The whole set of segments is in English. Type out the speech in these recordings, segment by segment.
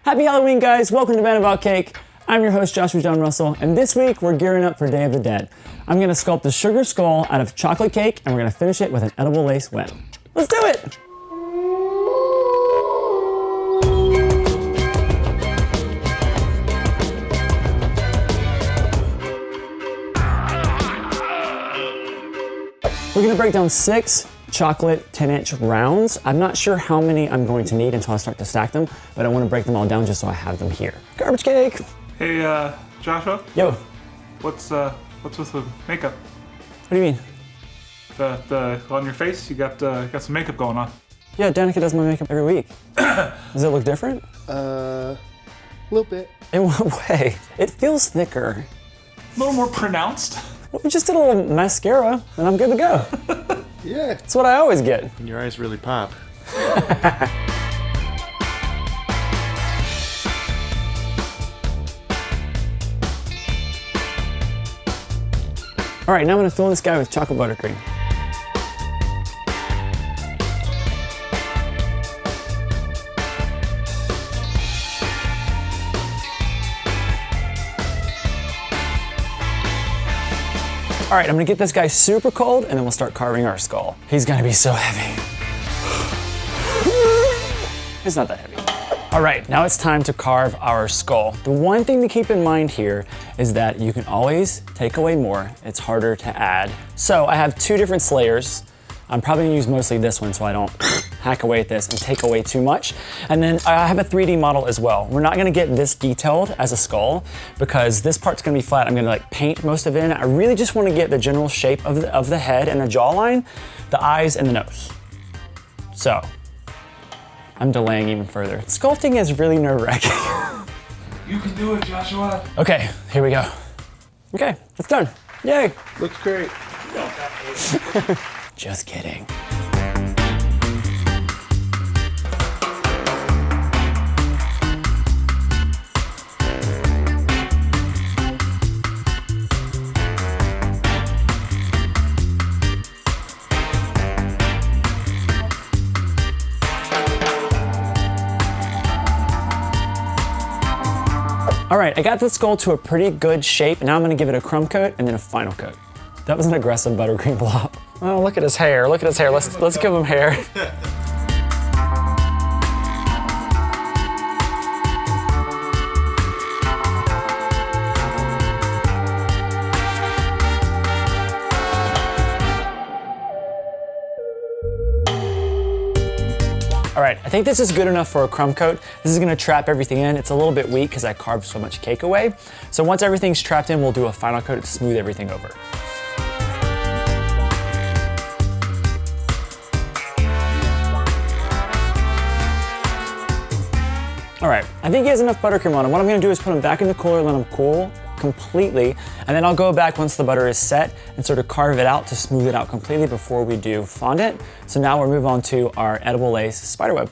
Happy Halloween, guys. Welcome to Man About Cake. I'm your host, Joshua John Russell, and this week we're gearing up for Day of the Dead. I'm gonna sculpt a sugar skull out of chocolate cake, and we're gonna finish it with an edible lace web. Let's do it! We're gonna break down 6 chocolate 10-inch rounds. I'm not sure how many I'm going to need until I start to stack them, but I want to break them all down just so I have them here. Garbage cake! Hey, Joshua? Yo. What's with the makeup? What do you mean? The on your face, you got some makeup going on. Yeah, Danica does my makeup every week. Does it look different? A little bit. In what way? It feels thicker. A little more pronounced. Well, we just did a little mascara, and I'm good to go. Yeah. That's what I always get. And your eyes really pop. All right, now I'm gonna fill this guy with chocolate buttercream. All right, I'm gonna get this guy super cold and then we'll start carving our skull. He's gonna be so heavy. It's not that heavy. All right, now it's time to carve our skull. The one thing to keep in mind here is that you can always take away more. It's harder to add. So I have 2 different slayers. I'm probably gonna use mostly this one so I don't hack away at this and take away too much. And then I have a 3D model as well. We're not gonna get this detailed as a skull because this part's gonna be flat. I'm gonna like paint most of it in. I really just wanna get the general shape of the head and the jawline, the eyes and the nose. So, I'm delaying even further. Sculpting is really nerve-wracking. You can do it, Joshua. Okay, here we go. Okay, it's done. Yay. Looks great. Just kidding. All right, I got this skull to a pretty good shape. Now I'm gonna give it a crumb coat and then a final coat. That was an aggressive buttercream blob. Oh, look at his hair, look at his hair. Let's give him hair. All right, I think this is good enough for a crumb coat. This is gonna trap everything in. It's a little bit weak because I carved so much cake away. So once everything's trapped in, we'll do a final coat to smooth everything over. All right, I think he has enough buttercream on him. What I'm gonna do is put him back in the cooler, let him cool completely, and then I'll go back once the butter is set and sort of carve it out to smooth it out completely before we do fondant. So now we'll move on to our edible lace spiderweb.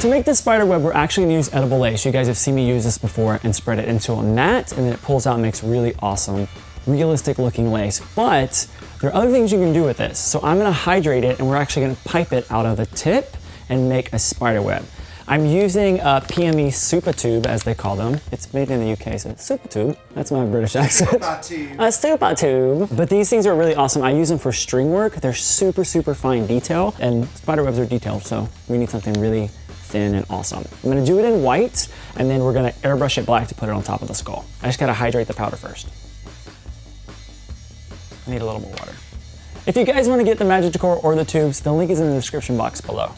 To make this spiderweb, we're actually gonna use edible lace. You guys have seen me use this before and spread it into a mat, and then it pulls out and makes really awesome, realistic looking lace. But there are other things you can do with this. So I'm gonna hydrate it, and we're actually gonna pipe it out of the tip and make a spiderweb. I'm using a PME super tube, as they call them. It's made in the UK, so super tube. That's my British accent. A super tube. But these things are really awesome. I use them for string work. They're super, super fine detail, and spiderwebs are detailed, so we need something really thin and awesome. I'm gonna do it in white, and then we're gonna airbrush it black to put it on top of the skull. I just gotta hydrate the powder first. I need a little more water. If you guys wanna get the magic decor or the tubes, the link is in the description box below.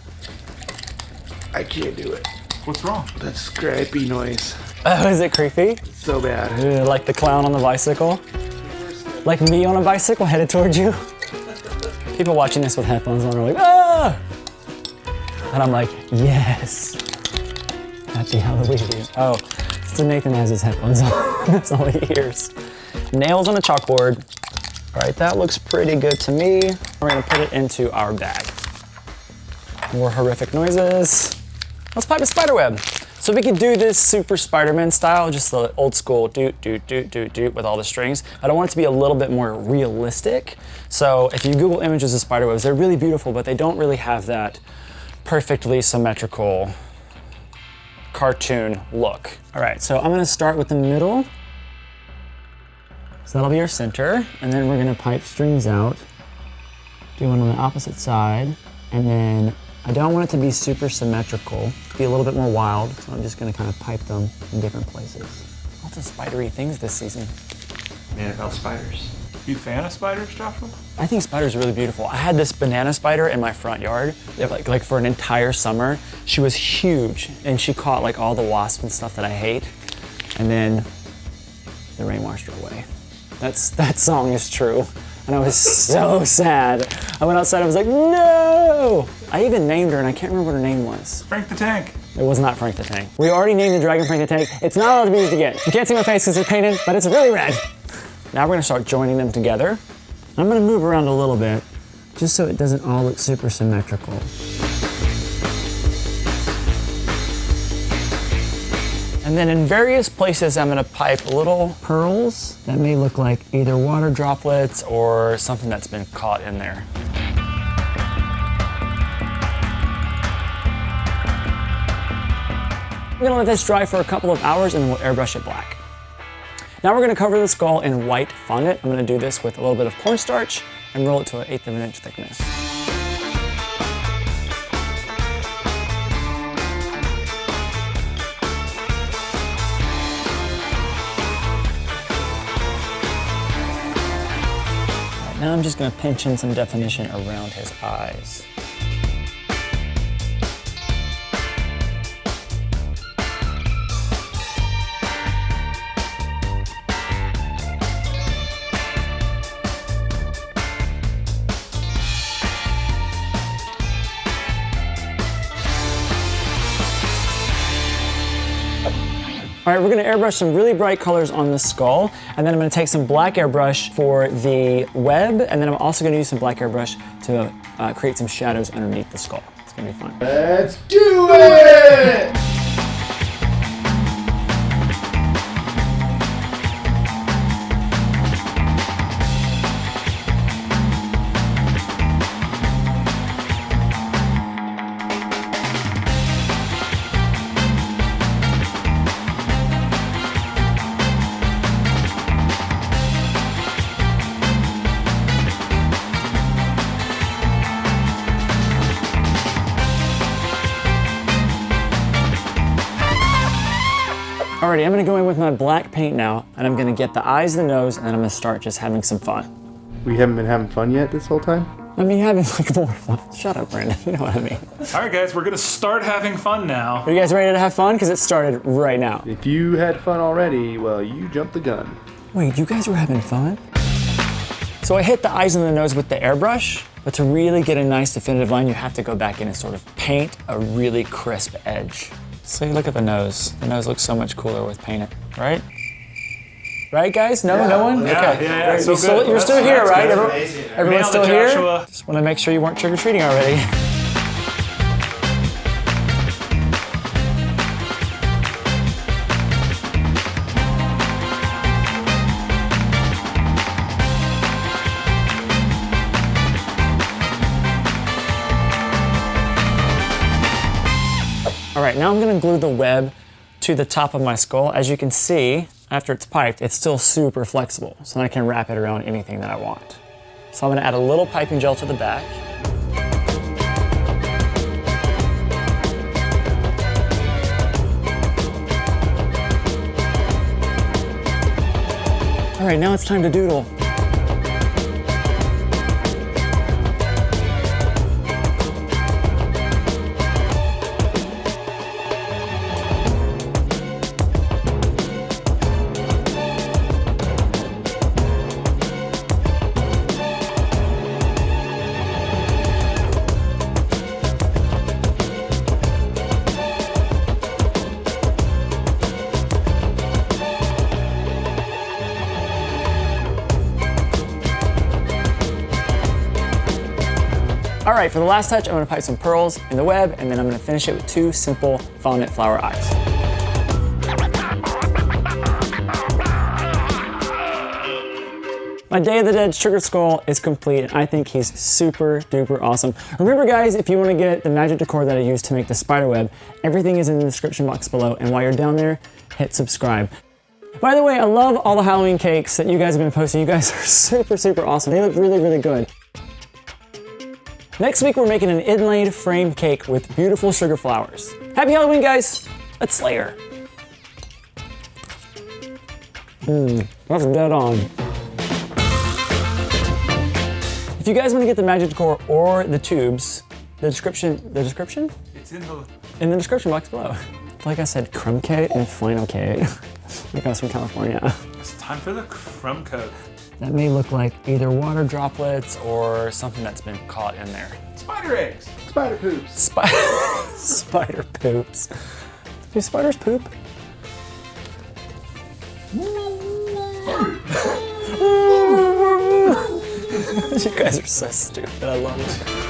I can't do it. What's wrong? That scrappy noise. Oh, is it creepy? It's so bad. Ugh, like the clown on the bicycle? Like me on a bicycle headed towards you? People watching this with headphones on are like, ah! And I'm like, yes. Happy Halloween. Oh, so Nathan has his headphones on. That's all he hears. Nails on a chalkboard. All right, that looks pretty good to me. We're gonna put it into our bag. More horrific noises. Let's pipe a spider web. So we could do this super Spider-Man style, just the old school doot, doot, doot, doot, doot with all the strings. I don't want it to be a little bit more realistic. So if you Google images of spider webs, they're really beautiful, but they don't really have that perfectly symmetrical cartoon look. All right, so I'm gonna start with the middle. So that'll be our center, and then we're gonna pipe strings out. Do one on the opposite side, and then I don't want it to be super symmetrical, be a little bit more wild, so I'm just gonna kind of pipe them in different places. Lots of spidery things this season. Man, about spiders. You a fan of spiders, Joshua? I think spiders are really beautiful. I had this banana spider in my front yard, like for an entire summer. She was huge, and she caught like all the wasps and stuff that I hate, and then the rain washed her away. That song is true. And I was so sad. I went outside, I was like, no! I even named her, and I can't remember what her name was. Frank the Tank. It was not Frank the Tank. We already named the dragon Frank the Tank. It's not allowed to be used again. You can't see my face because it's painted, but it's really red. Now we're gonna start joining them together. I'm gonna move around a little bit, just so it doesn't all look super symmetrical. And then in various places, I'm gonna pipe little pearls that may look like either water droplets or something that's been caught in there. I'm gonna let this dry for a couple of hours and then we'll airbrush it black. Now we're gonna cover the skull in white fondant. I'm gonna do this with a little bit of cornstarch and roll it to an 1/8 of an inch thickness. Now I'm just gonna pinch in some definition around his eyes. All right, we're gonna airbrush some really bright colors on the skull, and then I'm gonna take some black airbrush for the web, and then I'm also gonna use some black airbrush to create some shadows underneath the skull. It's gonna be fun. Let's do it! Alrighty, I'm gonna go in with my black paint now, and I'm gonna get the eyes, the nose, and then I'm gonna start just having some fun. We haven't been having fun yet this whole time? I mean, having like more fun. Shut up, Brandon, you know what I mean. All right, guys, we're gonna start having fun now. Are you guys ready to have fun? Because it started right now. If you had fun already, well, you jumped the gun. Wait, you guys were having fun? So I hit the eyes and the nose with the airbrush, but to really get a nice definitive line, you have to go back in and sort of paint a really crisp edge. So you look at the nose. The nose looks so much cooler with painted, right? Right, guys? No, no one? Yeah, Okay. yeah, Great. so good. You're still here, That's right? good. Everyone's Nailed it, still here? Joshua. Just want to make sure you weren't trick-or-treating already. All right, now I'm gonna glue the web to the top of my skull. As you can see, after it's piped, it's still super flexible, so I can wrap it around anything that I want. So I'm gonna add a little piping gel to the back. All right, now it's time to doodle. All right, for the last touch, I'm gonna pipe some pearls in the web, and then I'm gonna finish it with 2 simple fondant flower eyes. My Day of the Dead Sugar Skull is complete. I think he's super duper awesome. Remember guys, if you want to get the magic decor that I used to make the spider web, everything is in the description box below. And while you're down there, hit subscribe. By the way, I love all the Halloween cakes that you guys have been posting. You guys are super, super awesome. They look really, really good. Next week, we're making an inlaid frame cake with beautiful sugar flowers. Happy Halloween, guys. Let's slay her. That's dead on. If you guys want to get the magic decor or the tubes, the description? It's in the description box below. Like I said, crumb cake and flannel cake. Like us from California. It's time for the crumb coat. That may look like either water droplets or something that's been caught in there. Spider eggs. Spider poops. Spider poops. Do spiders poop? You guys are so stupid. I love it.